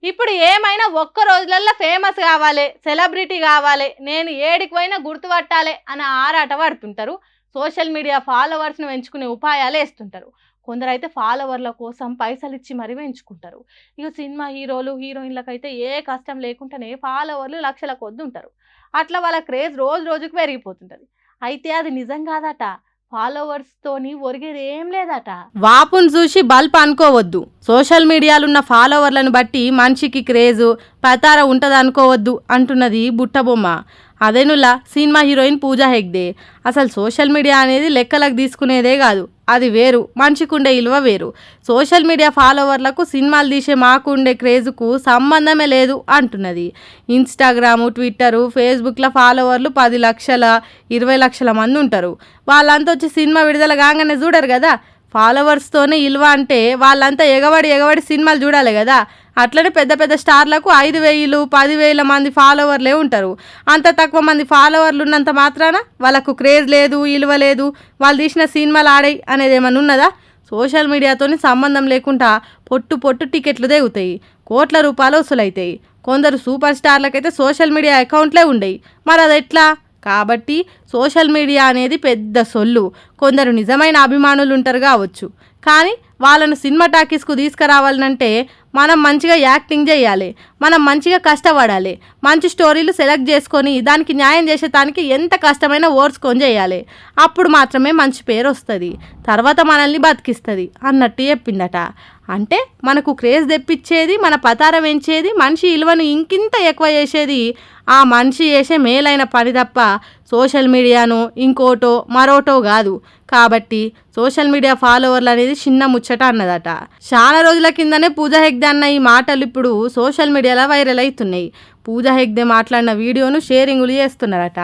ఇప్పుడు ఏమైనా ఒక్క రోజులల్లో ఫేమస్ కావాలి, సెలబ్రిటీ కావాలి, నేను ఏడికి పోయినా గుర్తుపట్టాలి అని ఆరాట పడుతుంటారు. సోషల్ మీడియా ఫాలోవర్స్‌ని పెంచుకునే ఉపాయాలు ఏస్తుంటారు. కొందరైతే ఫాలోవర్ల కోసం పైసలిచ్చి మరీ పెంచుకుంటారు. ఇక సినిమా హీరోలు, హీరోయిన్‌లకైతే ఏ కష్టం లేకుండానే ఫాలోవర్లు లక్షల కొద్దీ ఉంటారు. అట్లా వాళ్ళ క్రేజ్ రోజు రోజుకు పెరిగిపోతుంటది. అయితే అది నిజం కాదట. ఫాలోవర్స్‌తోని ఒరిగేది ఏం లేదట. వాపును చూసి బల్బ్ అనుకోవద్దు. సోషల్ మీడియాలున్న ఫాలోవర్లను బట్టి మనిషికి క్రేజు, పతార ఉంటదనుకోవద్దు అంటున్నది బుట్టబొమ్మ. అదేనులా సినిమా హీరోయిన్ పూజా హెగ్డే. అసలు సోషల్ మీడియా అనేది లెక్కలకు తీసుకునేదే కాదు. అది వేరు, మనిషికుండే విలువ వేరు. సోషల్ మీడియా ఫాలోవర్లకు సినిమాలు తీసే మాకు ఉండే క్రేజుకు సంబంధమే లేదు అంటున్నది. ఇన్స్టాగ్రాము, ట్విట్టరు, ఫేస్బుక్ల ఫాలోవర్లు 10 లక్షల 20 లక్షల మంది ఉంటారు. వాళ్ళంతా వచ్చి సినిమా విడుదల కాగానే చూడరు కదా. ఫాలోవర్స్తోనే విలువ అంటే వాళ్ళంతా ఎగబడి సినిమాలు చూడాలి కదా. అట్లనే పెద్ద పెద్ద స్టార్లకు 5,000 10,000 మంది ఫాలోవర్లే ఉంటారు. అంత తక్కువ మంది ఫాలోవర్లు ఉన్నంత మాత్రాన వాళ్ళకు క్రేజ్ లేదు, విలువ లేదు, వాళ్ళు తీసిన సినిమాలు ఆడాయి అనేది ఏమైనా ఉన్నదా? సోషల్ మీడియాతోని సంబంధం లేకుండా పొట్టు టికెట్లు తెగుతాయి, కోట్ల రూపాయలు వసూలవుతాయి. కొందరు సూపర్ స్టార్లకైతే సోషల్ మీడియా అకౌంట్లే ఉండయి. మరి అది ఎట్లా? కాబట్టి సోషల్ మీడియా అనేది పెద్ద సొల్లు. కొందరు నిజమైన అభిమానులు ఉంటారు కావచ్చు, కానీ వాళ్ళను సినిమా టాకీస్కు తీసుకురావాలంటే మనం మంచిగా యాక్టింగ్ చేయాలి, మనం మంచిగా కష్టపడాలి, మంచి స్టోరీలు సెలెక్ట్ చేసుకొని దానికి న్యాయం చేసేదానికి ఎంత కష్టమైనా ఓర్చుకొని చేయాలి. అప్పుడు మాత్రమే మంచి పేరు వస్తుంది, తర్వాత మనల్ని బతికిస్తుంది అన్నట్టు చెప్పిందట. అంటే మనకు క్రేజ్ తెప్పించేది, మన పతారం పెంచేది, మనిషి విలువను ఇంకింత ఎక్కువ చేసేది ఆ మనిషి చేసే మేలైన పని తప్ప సోషల్ మీడియాను ఇంకోటో మరోటో కాదు. కాబట్టి సోషల్ మీడియా ఫాలోవర్లు అనేది చిన్న ముచ్చట అన్నదట. చాలా రోజుల కిందనే పూజా హెగ్డే అన్న ఈ మాటలు ఇప్పుడు సోషల్ మీడియాలో వైరల్ అవుతున్నాయి. పూజా హెగ్డే మాట్లాడిన వీడియోను షేరింగులు చేస్తున్నారట.